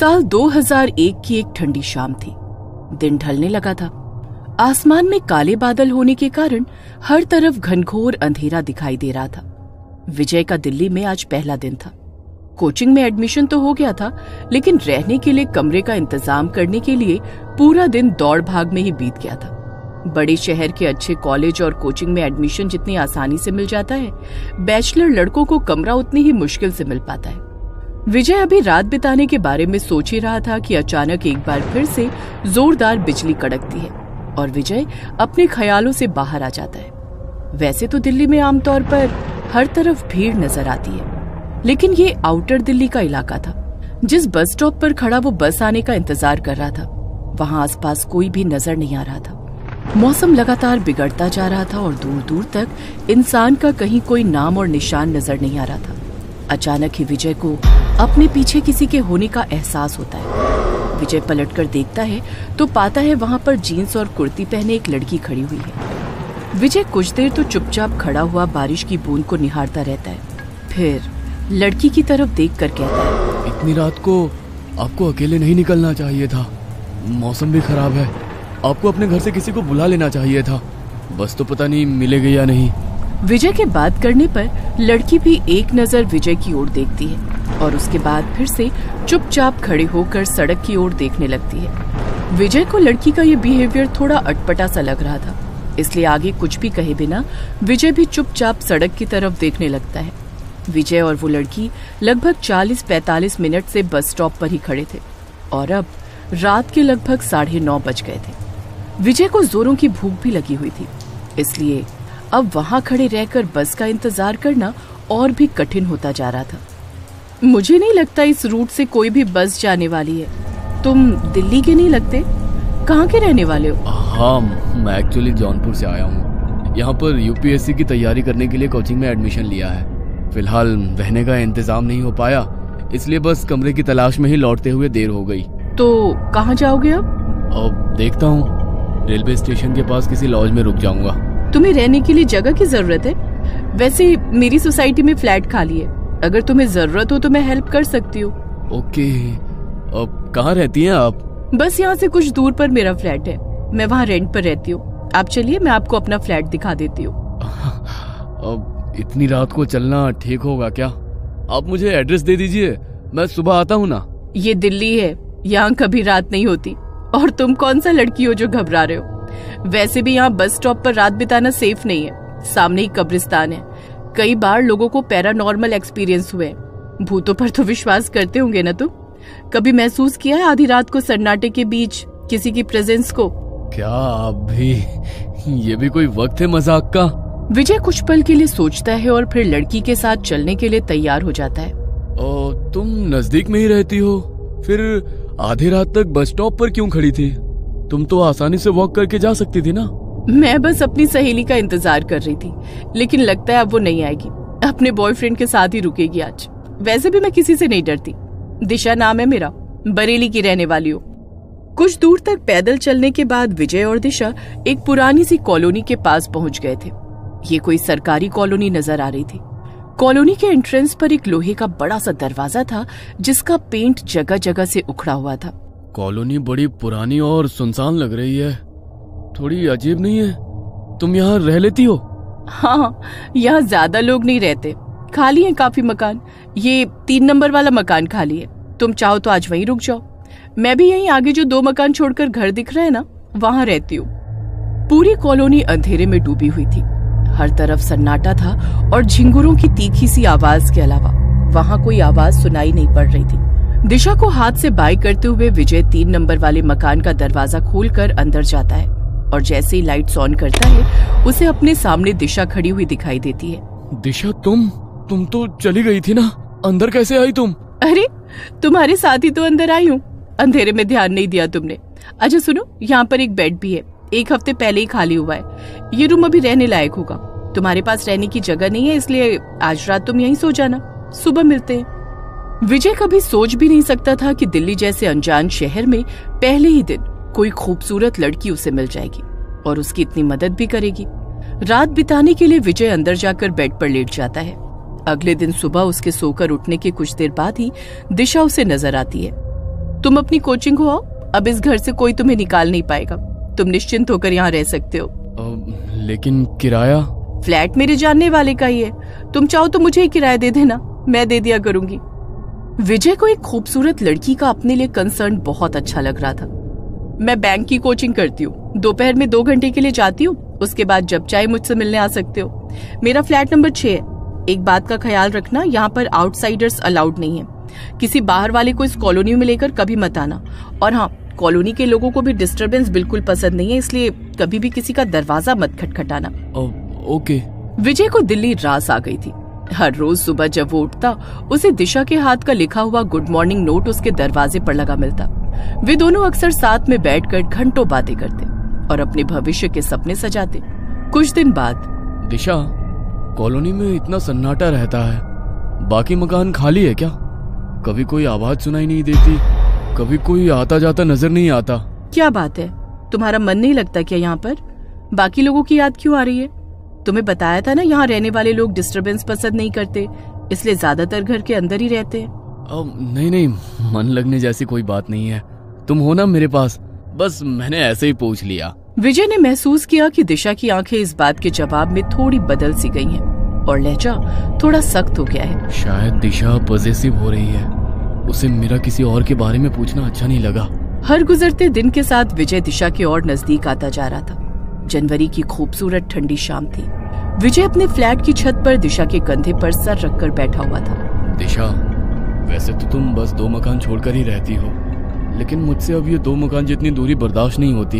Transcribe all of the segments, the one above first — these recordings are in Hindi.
साल 2001 की एक ठंडी शाम थी। दिन ढलने लगा था। आसमान में काले बादल होने के कारण हर तरफ घनघोर अंधेरा दिखाई दे रहा था। विजय का दिल्ली में आज पहला दिन था। कोचिंग में एडमिशन तो हो गया था, लेकिन रहने के लिए कमरे का इंतजाम करने के लिए पूरा दिन दौड़ भाग में ही बीत गया था। बड़े शहर के अच्छे कॉलेज और कोचिंग में एडमिशन जितनी आसानी से मिल जाता है, बैचलर लड़कों को कमरा उतनी ही मुश्किल से मिल पाता है। विजय अभी रात बिताने के बारे में सोच ही रहा था कि अचानक एक बार फिर से जोरदार बिजली कड़कती है और विजय अपने ख्यालों से बाहर आ जाता है। वैसे तो दिल्ली में आमतौर पर हर तरफ भीड़ नजर आती है, लेकिन ये आउटर दिल्ली का इलाका था। जिस बस स्टॉप पर खड़ा वो बस आने का इंतजार कर रहा था, वहाँ आसपास कोई भी नजर नहीं आ रहा था। मौसम लगातार बिगड़ता जा रहा था और दूर दूर तक इंसान का कहीं कोई नाम और निशान नजर नहीं आ रहा था। अचानक ही विजय को अपने पीछे किसी के होने का एहसास होता है। विजय पलटकर देखता है तो पाता है वहाँ पर जीन्स और कुर्ती पहने एक लड़की खड़ी हुई है। विजय कुछ देर तो चुपचाप खड़ा हुआ बारिश की बूंद को निहारता रहता है, फिर लड़की की तरफ देखकर कहता है, इतनी रात को आपको अकेले नहीं निकलना चाहिए था। मौसम भी खराब है। आपको अपने घर से किसी को बुला लेना चाहिए था। बस तो पता नहीं मिलेगी या नहीं। विजय के बात करने पर लड़की भी एक नजर विजय की ओर देखती है और उसके बाद फिर से चुपचाप खड़े होकर सड़क की ओर देखने लगती है। विजय को लड़की का ये बिहेवियर थोड़ा अटपटा सा लग रहा था, इसलिए आगे कुछ भी कहे बिना विजय भी चुपचाप सड़क की तरफ देखने लगता है। विजय और वो लड़की लगभग 40-45 मिनट से बस स्टॉप पर ही खड़े थे और अब रात के लगभग 9:30 बज गए थे। विजय को जोरों की भूख भी लगी हुई थी, इसलिए अब वहां खड़े रहकर बस का इंतजार करना और भी कठिन होता जा रहा था। मुझे नहीं लगता इस रूट से कोई भी बस जाने वाली है। तुम दिल्ली के नहीं लगते? कहाँ के रहने वाले हो? हाँ, मैं एक्चुअली जौनपुर से आया हूँ। यहाँ पर यूपीएससी की तैयारी करने के लिए कोचिंग में एडमिशन लिया है। फिलहाल रहने का इंतजाम नहीं हो पाया, इसलिए बस कमरे की तलाश में ही लौटते हुए देर हो गई। तो कहाँ जाओगे अब? देखता हूँ, रेलवे स्टेशन के पास किसी लॉज में रुक जाऊंगा। तुम्हें रहने के लिए जगह की जरूरत है? वैसे मेरी सोसाइटी में फ्लैट खाली है, अगर तुम्हें जरूरत हो तो मैं हेल्प कर सकती हूँ। ओके, अब कहाँ रहती हैं आप? बस यहाँ से कुछ दूर पर मेरा फ्लैट है, मैं वहाँ रेंट पर रहती हूँ। आप चलिए, मैं आपको अपना फ्लैट दिखा देती हूँ। अब इतनी रात को चलना ठीक होगा क्या? आप मुझे एड्रेस दे दीजिए, मैं सुबह आता हूँ ना। ये दिल्ली है, यहाँ कभी रात नहीं होती। और तुम कौन सा लड़की हो जो घबरा रहे हो? वैसे भी यहाँ बस स्टॉप पर रात बिताना सेफ नहीं है। सामने ही कब्रिस्तान है। कई बार लोगों को पैरानॉर्मल एक्सपीरियंस हुए। भूतों पर तो विश्वास करते होंगे ना तुम? कभी महसूस किया है आधी रात को सन्नाटे के बीच किसी की प्रेजेंस को? क्या आप भी? ये भी कोई वक्त है मजाक का? विजय कुछ पल के लिए सोचता है और फिर लड़की के साथ चलने के लिए तैयार हो जाता है। तुम नजदीक में ही रहती हो, फिर आधी रात तक बस स्टॉप पर क्यों खड़ी थी? तुम तो आसानी से वॉक करके जा सकती थी ना। मैं बस अपनी सहेली का इंतजार कर रही थी, लेकिन लगता है अब वो नहीं आएगी। अपने बॉयफ्रेंड के साथ ही रुकेगी आज। वैसे भी मैं किसी से नहीं डरती। दिशा नाम है मेरा, बरेली की रहने वाली हूँ। कुछ दूर तक पैदल चलने के बाद विजय और दिशा एक पुरानी सी कॉलोनी के पास पहुंच गए थे। ये कोई सरकारी कॉलोनी नजर आ रही थी। कॉलोनी के एंट्रेंस पर एक लोहे का बड़ा सा दरवाजा था, जिसका पेंट जगह जगह से उखड़ा हुआ था। कॉलोनी बड़ी पुरानी और सुनसान लग रही है, थोड़ी अजीब नहीं है? तुम यहाँ रह लेती हो? हाँ, यहाँ ज्यादा लोग नहीं रहते, खाली हैं काफी मकान। ये 3 नंबर वाला मकान खाली है, तुम चाहो तो आज वहीं रुक जाओ। मैं भी यहीं आगे जो 2 मकान छोड़कर घर दिख रहे हैं ना, वहाँ रहती हूँ। पूरी कॉलोनी अंधेरे में डूबी हुई थी। हर तरफ सन्नाटा था और झिंगुरों की तीखी सी आवाज के अलावा वहाँ कोई आवाज सुनाई नहीं पड़ रही थी। दिशा को हाथ से बाय करते हुए विजय 3 नंबर वाले मकान का दरवाजा खोलकर अंदर जाता है और जैसे ही लाइट्स ऑन करता है, उसे अपने सामने दिशा खड़ी हुई दिखाई देती है। दिशा, तुम तो चली गई थी ना, अंदर कैसे आई तुम? अरे, तुम्हारे साथ ही तो अंदर आई हूँ। अंधेरे में ध्यान नहीं दिया तुमने। अच्छा सुनो, यहाँ पर एक बेड भी है, 1 हफ्ते पहले ही खाली हुआ है। ये रूम अभी रहने लायक होगा। तुम्हारे पास रहने की जगह नहीं है, इसलिए आज रात तुम यहीं सो जाना, सुबह मिलते हैं। विजय कभी सोच भी नहीं सकता था कि दिल्ली जैसे अनजान शहर में पहले ही दिन कोई खूबसूरत लड़की उसे मिल जाएगी और उसकी इतनी मदद भी करेगी। रात बिताने के लिए विजय अंदर जाकर बेड पर लेट जाता है। अगले दिन सुबह उसके सोकर उठने के कुछ देर बाद ही दिशा उसे नजर आती है। तुम अपनी कोचिंग हो आओ, अब इस घर से कोई तुम्हें निकाल नहीं पाएगा। तुम निश्चिंत होकर यहाँ रह सकते हो। लेकिन किराया? फ्लैट मेरे जानने वाले का ही है, तुम चाहो तो मुझे ही किराया दे देना, मैं दे दिया करूंगी। विजय को एक खूबसूरत लड़की का अपने लिए कंसर्न बहुत अच्छा लग रहा था। मैं बैंक की कोचिंग करती हूँ, दोपहर में 2 घंटे के लिए जाती हूँ, उसके बाद जब चाहे मुझसे मिलने आ सकते हो। मेरा फ्लैट नंबर 6 है। एक बात का ख्याल रखना, यहाँ पर आउटसाइडर्स अलाउड नहीं है। किसी बाहर वाले को इस कॉलोनी में लेकर कभी मत आना। और हाँ, कॉलोनी के लोगों को भी डिस्टरबेंस बिल्कुल पसंद नहीं है, इसलिए कभी भी किसी का दरवाजा मत खटखटाना। ओके। विजय को दिल्ली रास आ गई थी। हर रोज सुबह जब वो उठता, उसे दिशा के हाथ का लिखा हुआ गुड मॉर्निंग नोट उसके दरवाजे पर लगा मिलता। वे दोनों अक्सर साथ में बैठकर घंटों बातें करते और अपने भविष्य के सपने सजाते। कुछ दिन बाद, दिशा, कॉलोनी में इतना सन्नाटा रहता है, बाकी मकान खाली है क्या? कभी कोई आवाज सुनाई नहीं देती, कभी कोई आता जाता नजर नहीं आता। क्या बात है, तुम्हारा मन नहीं लगता क्या यहाँ पर? बाकी लोगों की याद क्यों आ रही है? तुम्हें बताया था ना, यहाँ रहने वाले लोग डिस्टरबेंस पसंद नहीं करते, इसलिए ज्यादातर घर के अंदर ही रहते हैं। नहीं, मन लगने जैसी कोई बात नहीं है, तुम हो ना मेरे पास, बस मैंने ऐसे ही पूछ लिया। विजय ने महसूस किया कि दिशा की आंखें इस बात के जवाब में थोड़ी बदल सी गई हैं और लहजा थोड़ा सख्त हो गया है। शायद दिशा पॉजेसिव हो रही है, उसे मेरा किसी और के बारे में पूछना अच्छा नहीं लगा। हर गुजरते दिन के साथ विजय दिशा के और नजदीक आता जा रहा था। जनवरी की खूबसूरत ठंडी शाम थी। विजय अपने फ्लैट की छत पर दिशा के कंधे पर सर रखकर बैठा हुआ था। दिशा, वैसे तो तुम बस 2 मकान छोड़कर ही रहती हो, लेकिन मुझसे अब ये 2 मकान जितनी दूरी बर्दाश्त नहीं होती।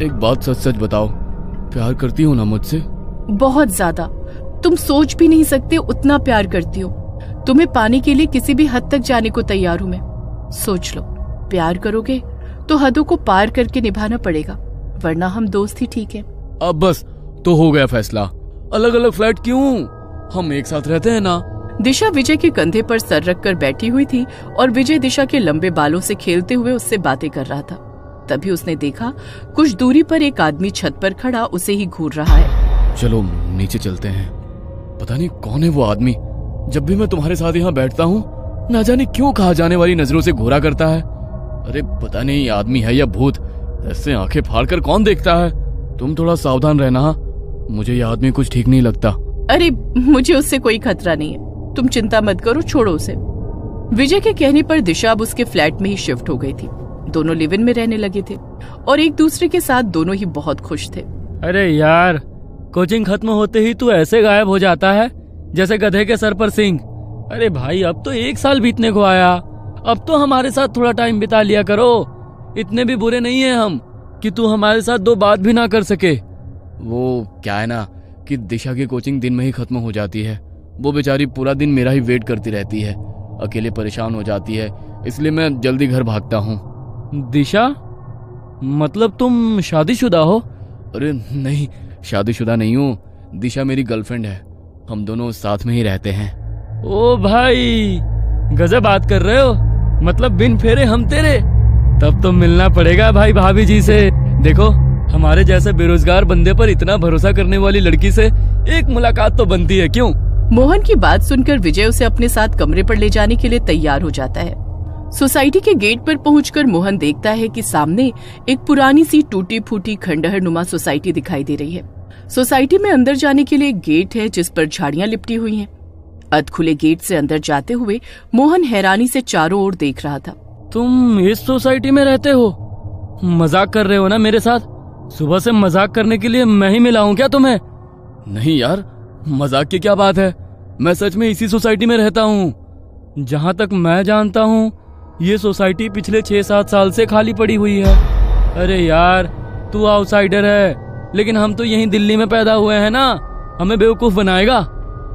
एक बात सच सच बताओ, प्यार करती हो ना मुझसे? बहुत ज्यादा, तुम सोच भी नहीं सकते उतना प्यार करती हो। तुम्हें पाने के लिए किसी भी हद तक जाने को तैयार हूं मैं। सोच लो, प्यार करोगे तो हदों को पार करके निभाना पड़ेगा, वरना हम दोस्त ही ठीक है। अब बस तो हो गया फैसला, अलग अलग फ्लैट क्यों, हम एक साथ रहते हैं ना। दिशा विजय के कंधे पर सर रखकर बैठी हुई थी और विजय दिशा के लंबे बालों से खेलते हुए उससे बातें कर रहा था। तभी उसने देखा कुछ दूरी पर एक आदमी छत पर खड़ा उसे ही घूर रहा है। चलो नीचे चलते हैं, पता नहीं कौन है वो आदमी। जब भी मैं तुम्हारे साथ यहाँ बैठता हूँ, ना जाने क्यों कहा जाने वाली नजरों से घूरा करता है। अरे पता नहीं आदमी है या भूत, ऐसे आंखें फाड़कर कौन देखता है। तुम थोड़ा सावधान रहना, मुझे ये आदमी कुछ ठीक नहीं लगता। अरे मुझे उससे कोई खतरा नहीं है, तुम चिंता मत करो, छोड़ो उसे। विजय के कहने पर दिशा अब उसके फ्लैट में ही शिफ्ट हो गई थी। दोनों लिव इन में रहने लगे थे और एक दूसरे के साथ दोनों ही बहुत खुश थे। अरे यार, कोचिंग खत्म होते ही तू ऐसे गायब हो जाता है जैसे गधे के सर पर सींग। अरे भाई, अब तो 1 साल बीतने को आया, अब तो हमारे साथ थोड़ा टाइम बिता लिया करो। इतने भी बुरे नहीं है हम कि तू हमारे साथ 2 बात भी ना कर सके। वो क्या है ना कि दिशा की कोचिंग दिन में ही खत्म हो जाती है। वो बेचारी पूरा दिन मेरा ही वेट करती रहती है, अकेले परेशान हो जाती है, इसलिए मैं जल्दी घर भागता हूँ। दिशा, मतलब तुम शादीशुदा हो? अरे नहीं, शादीशुदा नहीं हूँ, दिशा मेरी गर्लफ्रेंड है, हम दोनों साथ में ही रहते हैं। ओ भाई, गजब बात कर रहे हो, मतलब बिन फेरे हम तेरे। तब तो मिलना पड़ेगा भाई भाभी जी से। देखो, हमारे जैसे बेरोजगार बंदे पर इतना भरोसा करने वाली लड़की से एक मुलाकात तो बनती है, क्यों? मोहन की बात सुनकर विजय उसे अपने साथ कमरे पर ले जाने के लिए तैयार हो जाता है। सोसाइटी के गेट पर पहुंचकर मोहन देखता है कि सामने एक पुरानी सी टूटी फूटी खंडहर नुमा सोसाइटी दिखाई दे रही है। सोसाइटी में अंदर जाने के लिए एक गेट है जिस पर झाड़ियां लिपटी हुई हैं। अध खुले गेट से अंदर जाते हुए मोहन हैरानी से चारों ओर देख रहा था। तुम इस सोसाइटी में रहते हो? मजाक कर रहे हो ना मेरे साथ? सुबह से मजाक करने के लिए मैं ही मिला हूँ क्या तुम्हें? नहीं यार, मजाक की क्या बात है, मैं सच में इसी सोसाइटी में रहता हूँ। जहाँ तक मैं जानता हूँ, ये सोसाइटी पिछले 6-7 साल से खाली पड़ी हुई है। अरे यार, तू आउटसाइडर है, लेकिन हम तो यहीं दिल्ली में पैदा हुए हैं ना, हमें बेवकूफ बनाएगा?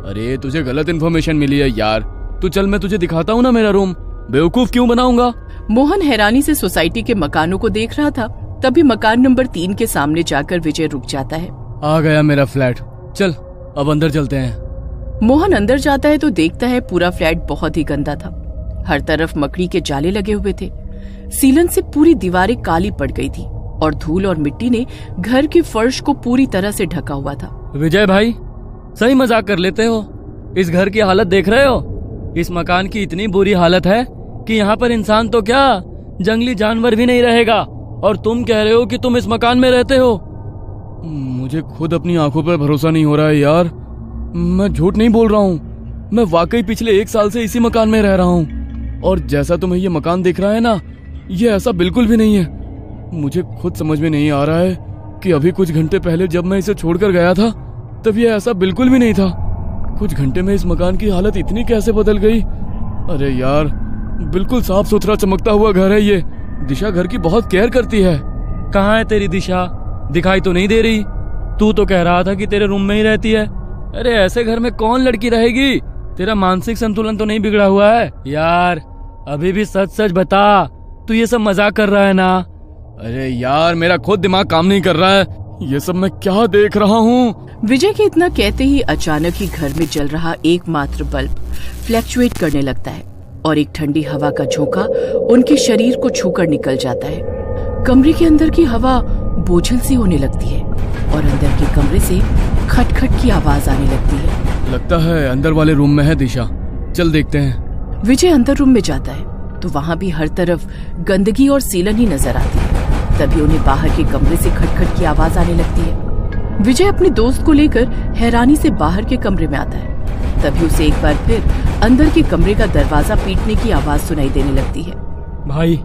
अरे तुझे गलत इन्फॉर्मेशन मिली है यार, तू चल मैं तुझे दिखाता हूँ ना मेरा रूम, बेवकूफ क्यों बनाऊंगा? मोहन हैरानी से सोसाइटी के मकानों को देख रहा था। तभी मकान नंबर 3 के सामने जाकर विजय रुक जाता है। आ गया मेरा फ्लैट, चल अब अंदर चलते हैं। मोहन अंदर जाता है तो देखता है पूरा फ्लैट बहुत ही गंदा था। हर तरफ मकड़ी के जाले लगे हुए थे। सीलन से पूरी दीवारें काली पड़ गई थी और धूल और मिट्टी ने घर के फर्श को पूरी तरह से ढका हुआ था। विजय भाई, सही मजाक कर लेते हो? इस घर की हालत देख रहे हो? इस मकान की इतनी बुरी हालत है कि यहाँ पर इंसान तो क्या, जंगली जानवर भी नहीं रहेगा। और तुम कह रहे हो कि तुम इस मकान में रहते हो। मुझे खुद अपनी आंखों पर भरोसा नहीं हो रहा है यार। मैं झूठ नहीं बोल रहा हूँ, मैं वाकई पिछले 1 साल से इसी मकान में रह रहा हूँ। और जैसा तुम्हें ये मकान दिख रहा है ना, ये ऐसा बिल्कुल भी नहीं है। मुझे खुद समझ में नहीं आ रहा है कि अभी कुछ घंटे पहले जब मैं इसे छोड़कर गया था तब ये ऐसा बिल्कुल भी नहीं था। कुछ घंटे में इस मकान की हालत इतनी कैसे बदल गई। अरे यार, बिल्कुल साफ सुथरा चमकता हुआ घर है ये। दिशा घर की बहुत केयर करती है। कहाँ है तेरी दिशा? दिखाई तो नहीं दे रही। तू तो कह रहा था कि तेरे रूम में ही रहती है। अरे ऐसे घर में कौन लड़की रहेगी? तेरा मानसिक संतुलन तो नहीं बिगड़ा हुआ है? यार अभी भी सच सच बता, तू ये सब मजाक कर रहा है ना? अरे यार, मेरा खुद दिमाग काम नहीं कर रहा है। ये सब मैं क्या देख रहा हूँ? विजय के इतना कहते ही अचानक ही घर में जल रहा एकमात्र बल्ब फ्लैक्चुएट करने लगता है और एक ठंडी हवा का झोंका उनके शरीर को छूकर निकल जाता है। कमरे के अंदर की हवा बोझिल सी होने लगती है और अंदर के कमरे से खटखट की आवाज आने लगती है। लगता है अंदर वाले रूम में है दिशा, चल देखते हैं। विजय अंदर रूम में जाता है तो वहाँ भी हर तरफ गंदगी और सीलन ही नजर आती है। तभी उन्हें बाहर के कमरे से खटखट की आवाज आने लगती है। विजय अपने दोस्त को लेकर हैरानी से बाहर के कमरे में आता है। तभी उसे एक बार फिर अंदर के कमरे का दरवाजा पीटने की आवाज सुनाई देने लगती है। भाई,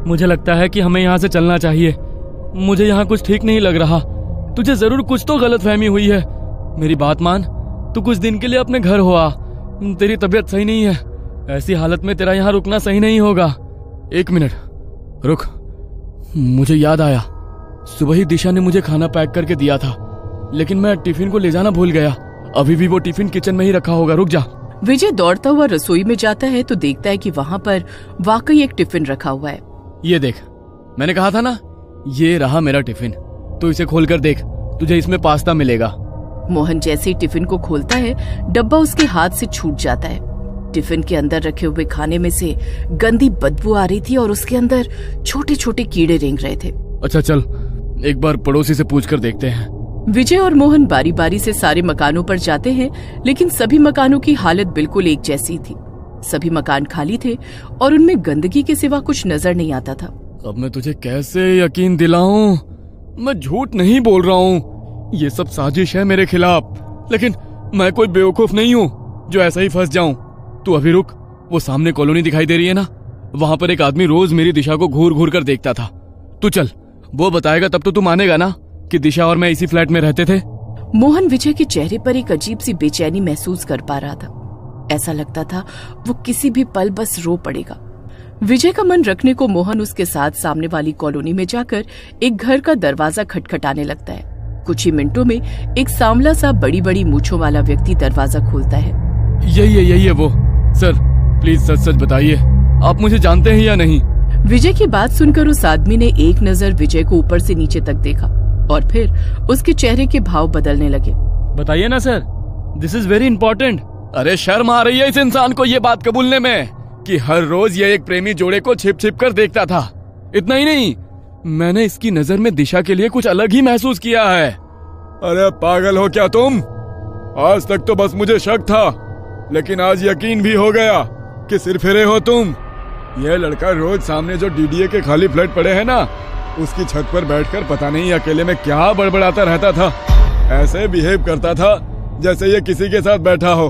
मुझे लगता है कि हमें यहाँ से चलना चाहिए। मुझे यहाँ कुछ ठीक नहीं लग रहा। तुझे जरूर कुछ तो गलतफहमी हुई है। मेरी बात मान, तू कुछ दिन के लिए अपने घर हो आ। तेरी तबीयत सही नहीं है। ऐसी हालत में तेरा यहाँ रुकना सही नहीं होगा। 1 मिनट रुक, मुझे याद आया। सुबह ही दिशा ने मुझे खाना पैक करके दिया था, लेकिन मैं टिफिन को ले जाना भूल गया। अभी भी वो टिफिन किचन में ही रखा होगा। रुक जा। विजय दौड़ता हुआ रसोई में जाता है तो देखता है कि वहाँ पर वाकई एक टिफिन रखा हुआ है। ये देख, मैंने कहा था ना, ये रहा मेरा टिफिन। तो इसे खोलकर देख, तुझे इसमें पास्ता मिलेगा। मोहन जैसे ही टिफिन को खोलता है, डब्बा उसके हाथ से छूट जाता है। टिफिन के अंदर रखे हुए खाने में से गंदी बदबू आ रही थी और उसके अंदर छोटे छोटे कीड़े रेंग रहे थे। अच्छा चल, एक बार पड़ोसी से पूछकर देखते हैं। विजय और मोहन बारी बारी से सारे मकानों पर जाते हैं, लेकिन सभी मकानों की हालत बिल्कुल एक जैसी थी। सभी मकान खाली थे और उनमें गंदगी के सिवा कुछ नजर नहीं आता था। अब मैं तुझे कैसे यकीन दिलाऊं? मैं झूठ नहीं बोल रहा हूँ। ये सब साजिश है मेरे खिलाफ, लेकिन मैं कोई बेवकूफ नहीं हूँ जो ऐसा ही फंस जाऊं। तू अभी रुक, वो सामने कॉलोनी दिखाई दे रही है ना, वहां पर एक आदमी रोज मेरी दिशा को घूर घूर कर देखता था। तू चल, वो बताएगा तब तो तू मानेगा ना कि दिशा और मैं इसी फ्लैट में रहते थे। मोहन विजय के चेहरे पर एक अजीब सी बेचैनी महसूस कर पा रहा था। ऐसा लगता था वो किसी भी पल बस रो पड़ेगा। विजय का मन रखने को मोहन उसके साथ सामने वाली कॉलोनी में जाकर एक घर का दरवाजा खटखटाने लगता है। कुछ ही मिनटों में एक सांवला सा बड़ी बड़ी मूंछों वाला व्यक्ति दरवाजा खोलता है। यही है वो। सर प्लीज सच सच बताइए, आप मुझे जानते हैं या नहीं? विजय की बात सुनकर उस आदमी ने एक नजर विजय को ऊपर से नीचे तक देखा और फिर उसके चेहरे के भाव बदलने लगे। बताइए ना sir, this is very important. अरे शर्म आ रही है इस इंसान को ये बात कबूलने में कि हर रोज ये एक प्रेमी जोड़े को छिप छिप कर देखता था। इतना ही नहीं, मैंने इसकी नजर में दिशा के लिए कुछ अलग ही महसूस किया है। अरे पागल हो क्या तुम? आज तक तो बस मुझे शक था, लेकिन आज यकीन भी हो गया कि सिरफिरे हो तुम। यह लड़का रोज सामने जो डीडीए के खाली फ्लैट पड़े हैं ना, उसकी छत पर बैठकर पता नहीं अकेले में क्या बड़बड़ाता रहता था। ऐसे बिहेव करता था जैसे ये किसी के साथ बैठा हो।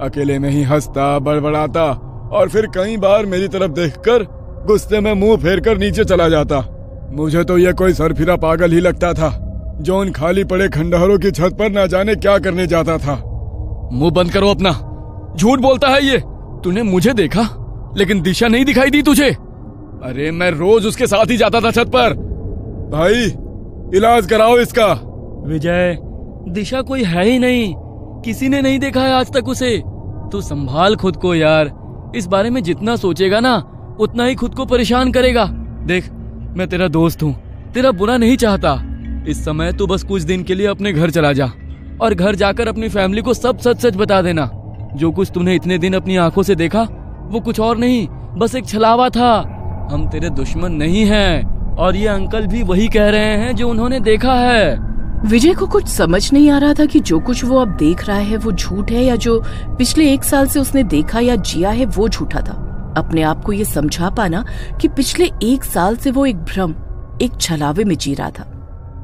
अकेले में ही हंसता, बड़बड़ाता और फिर कई बार मेरी तरफ देखकर गुस्से में मुंह फेरकर नीचे चला जाता। मुझे तो ये कोई सरफिरा पागल ही लगता था जो उन खाली पड़े खंडहरों की छत पर ना जाने क्या करने जाता था। मुंह बंद करो अपना, झूठ बोलता है ये। तूने मुझे देखा लेकिन दिशा नहीं दिखाई दी तुझे? अरे मैं रोज उसके साथ ही जाता था छत पर। भाई इलाज कराओ इसका। विजय, दिशा कोई है ही नहीं, किसी ने नहीं देखा है आज तक उसे। तू संभाल खुद को यार, इस बारे में जितना सोचेगा ना उतना ही खुद को परेशान करेगा। देख, मैं तेरा दोस्त हूँ, तेरा बुरा नहीं चाहता। इस समय तू बस कुछ दिन के लिए अपने घर चला जा और घर जाकर अपनी फैमिली को सब सच सच बता देना। जो कुछ तूने इतने दिन अपनी आंखों से देखा वो कुछ और नहीं, बस एक छलावा था। हम तेरे दुश्मन नहीं हैं और ये अंकल भी वही कह रहे हैं जो उन्होंने देखा है। विजय को कुछ समझ नहीं आ रहा था कि जो कुछ वो अब देख रहा है वो झूठ है या जो पिछले 1 साल से उसने देखा या जिया है वो झूठा था। अपने आप को ये समझा पाना कि पिछले 1 साल से वो एक भ्रम, एक छलावे में जी रहा था,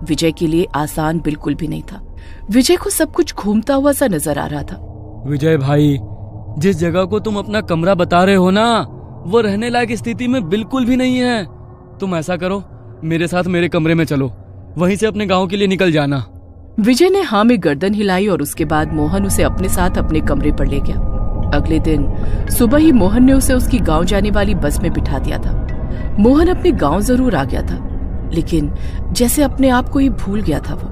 विजय के लिए आसान बिल्कुल भी नहीं था। विजय को सब कुछ घूमता हुआ सा नजर आ रहा था। विजय भाई, जिस जगह को तुम अपना कमरा बता रहे हो ना, वो रहने लायक स्थिति में बिल्कुल भी नहीं है। तुम ऐसा करो, मेरे साथ मेरे कमरे में चलो, वहीं से अपने गांव के लिए निकल जाना। विजय ने हाँ में गर्दन हिलाई और उसके बाद मोहन उसे अपने साथ अपने कमरे पर ले गया। अगले दिन सुबह ही मोहन ने उसे उसकी गांव जाने वाली बस में बिठा दिया था। मोहन अपने गांव जरूर आ गया था, लेकिन जैसे अपने आप को ही भूल गया था। वो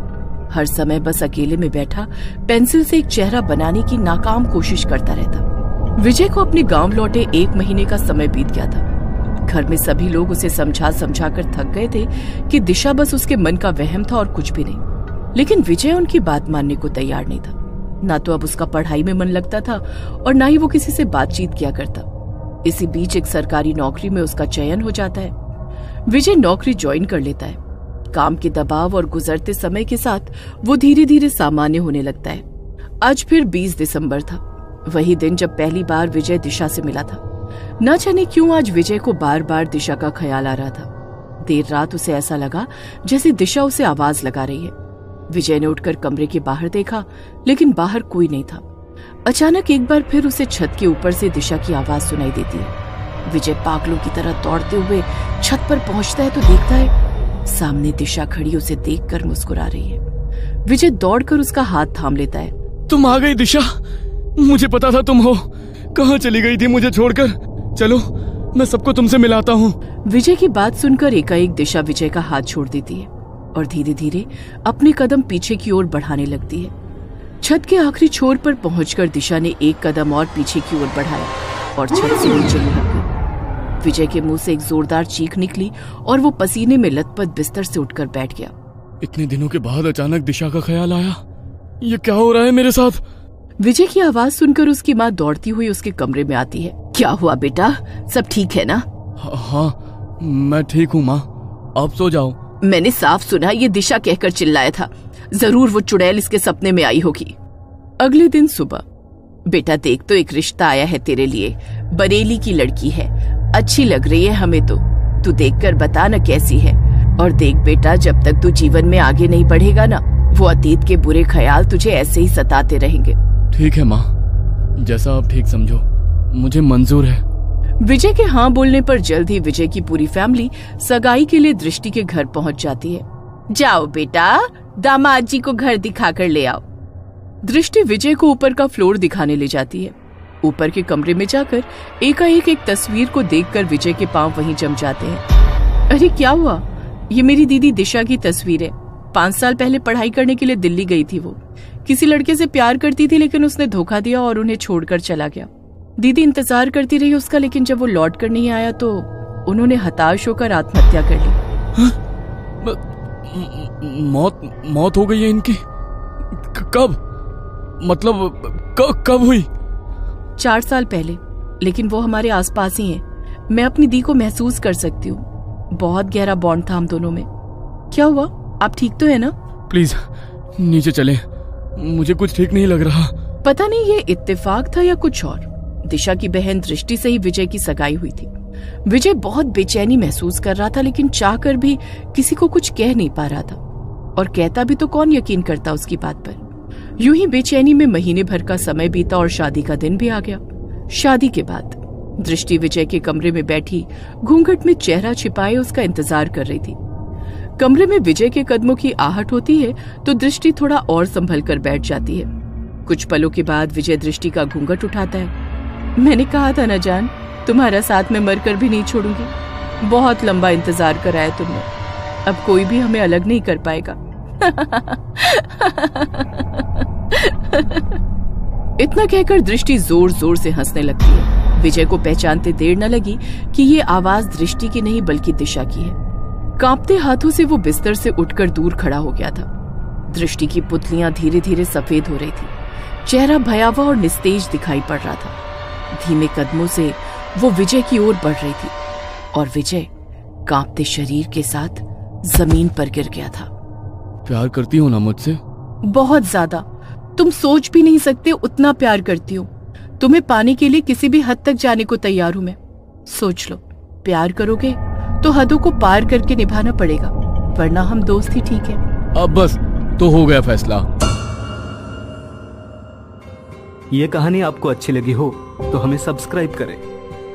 हर समय बस अकेले में बैठा पेंसिल से एक चेहरा बनाने की नाकाम कोशिश करता रहता। विजय को अपने गांव लौटे 1 महीने का समय बीत गया था। घर में सभी लोग उसे समझा समझा कर थक गए थे कि दिशा बस उसके मन का वहम था और कुछ भी नहीं। लेकिन विजय उनकी बात मानने को तैयार नहीं था। ना तो अब उसका पढ़ाई में मन लगता था और ना ही वो किसी से बातचीत किया करता। इसी बीच एक सरकारी नौकरी में उसका चयन हो जाता है। विजय नौकरी ज्वाइन कर लेता है। काम के दबाव और गुजरते समय के साथ वो धीरे धीरे सामान्य होने लगता है। आज फिर 20 दिसंबर था, वही दिन जब पहली बार विजय दिशा से मिला था। न जाने क्यों आज विजय को बार बार दिशा का ख्याल आ रहा था। देर रात उसे ऐसा लगा जैसे दिशा उसे आवाज लगा रही है। विजय ने उठकर कमरे के बाहर देखा, लेकिन बाहर कोई नहीं था। अचानक एक बार फिर उसे छत के ऊपर से दिशा की आवाज सुनाई देती है। विजय पागलों की तरह दौड़ते हुए छत पर पहुंचता है तो देखता है सामने दिशा खड़ी उसे देखकर मुस्कुरा रही है। विजय दौड़कर उसका हाथ थाम लेता है। तुम आ गई दिशा, मुझे पता था तुम हो। कहाँ चली गई थी मुझे छोड़कर? चलो मैं सबको तुमसे मिलाता हूँ। विजय की बात सुनकर एकाएक दिशा विजय का हाथ छोड़ देती है और धीरे धीरे अपने कदम पीछे की ओर बढ़ाने लगती है। छत के आखिरी छोर पर पहुंचकर दिशा ने एक कदम और पीछे की ओर बढ़ाया और छत से नीचे लुढ़क गई। विजय के मुंह से एक जोरदार चीख निकली और वो पसीने में लथपथ बिस्तर से उठकर बैठ गया। इतने दिनों के बाद अचानक दिशा का ख्याल आया। ये क्या हो रहा है मेरे साथ? विजय की आवाज सुनकर उसकी माँ दौड़ती हुई उसके कमरे में आती है। क्या हुआ बेटा, सब ठीक है ना? हाँ मैं ठीक हूँ माँ, आप सो जाओ। मैंने साफ सुना ये दिशा कहकर चिल्लाया था। जरूर वो चुड़ैल इसके सपने में आई होगी। अगले दिन सुबह, बेटा देख तो एक रिश्ता आया है तेरे लिए। बरेली की लड़की है, अच्छी लग रही है हमें तो। तू देखकर बता न कैसी है। और देख बेटा, जब तक तू जीवन में आगे नहीं बढ़ेगा ना, वो अतीत के बुरे ख्याल तुझे ऐसे ही सताते रहेंगे। ठीक है माँ, जैसा आप ठीक समझो, मुझे मंजूर है। विजय के हाँ बोलने पर जल्द ही विजय की पूरी फैमिली सगाई के लिए दृष्टि के घर पहुंच जाती है। जाओ बेटा, दामाद जी को घर दिखा कर ले आओ। दृष्टि विजय को ऊपर का फ्लोर दिखाने ले जाती है। ऊपर के कमरे में जाकर एकाएक एक तस्वीर को देखकर विजय के पांव वहीं जम जाते हैं। अरे क्या हुआ? ये मेरी दीदी दिशा की तस्वीर है। 5 साल पहले पढ़ाई करने के लिए दिल्ली गई थी। वो किसी लड़के से प्यार करती थी, लेकिन उसने धोखा दिया और उन्हें छोड़कर चला गया। दीदी इंतजार करती रही उसका, लेकिन जब वो लौट कर नहीं आया तो उन्होंने हताश होकर आत्महत्या कर ली। मौत हो गई है इनकी? कब? मतलब कब हुई? 4 साल पहले, लेकिन वो हमारे आसपास ही हैं। मैं अपनी दी को महसूस कर सकती हूँ। बहुत गहरा बॉन्ड था हम दोनों में। क्या हुआ, आप ठीक तो है ना? प्लीज नीचे चलें, मुझे कुछ ठीक नहीं लग रहा। पता नहीं ये इत्तेफाक था या कुछ और। दिशा की बहन दृष्टि से ही विजय की सगाई हुई थी। विजय बहुत बेचैनी महसूस कर रहा था, लेकिन चाहकर भी किसी को कुछ कह नहीं पा रहा था। और कहता भी तो कौन यकीन करता उसकी बात पर। यूं ही बेचैनी में महीने भर का समय बीता और शादी का दिन भी आ गया। शादी के बाद दृष्टि विजय के कमरे में बैठी घूंघट में चेहरा छिपाए उसका इंतजार कर रही थी। कमरे में विजय के कदमों की आहट होती है तो दृष्टि थोड़ा और संभल कर बैठ जाती है। कुछ पलों के बाद विजय दृष्टि का घूंघट उठाता है। मैंने कहा था ना जान, तुम्हारा साथ में मरकर भी नहीं छोड़ूंगी। बहुत लंबा इंतजार कराया तुमने, अब कोई भी हमें अलग नहीं कर पाएगा। इतना कहकर दृष्टि जोर जोर से हंसने लगती है। विजय को पहचानते देर न लगी कि ये आवाज दृष्टि की नहीं बल्कि दिशा की है। कांपते हाथों से वो बिस्तर से उठकर दूर खड़ा हो गया था। दृष्टि की पुतलियां धीरे धीरे सफेद हो रही थी। चेहरा भयावह और निस्तेज दिखाई पड़ रहा था। धीमे कदमों से वो विजय की ओर बढ़ रही थी और विजय कांपते शरीर के साथ जमीन पर गिर गया था। प्यार करती हो ना मुझसे? बहुत ज्यादा। तुम सोच भी नहीं सकते उतना प्यार करती हूँ। तुम्हें पाने के लिए किसी भी हद तक जाने को तैयार हूँ मैं। सोच लो, प्यार करोगे तो हदों को पार करके निभाना पड़ेगा, वरना हम दोस्त ही ठीक है। अब बस, तो हो गया फैसला। ये कहानी आपको अच्छी लगी हो तो हमें सब्सक्राइब करें,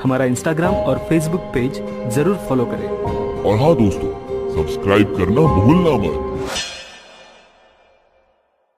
हमारा इंस्टाग्राम और फेसबुक पेज जरूर फॉलो करें। और हाँ दोस्तों, सब्सक्राइब करना भूलना मत।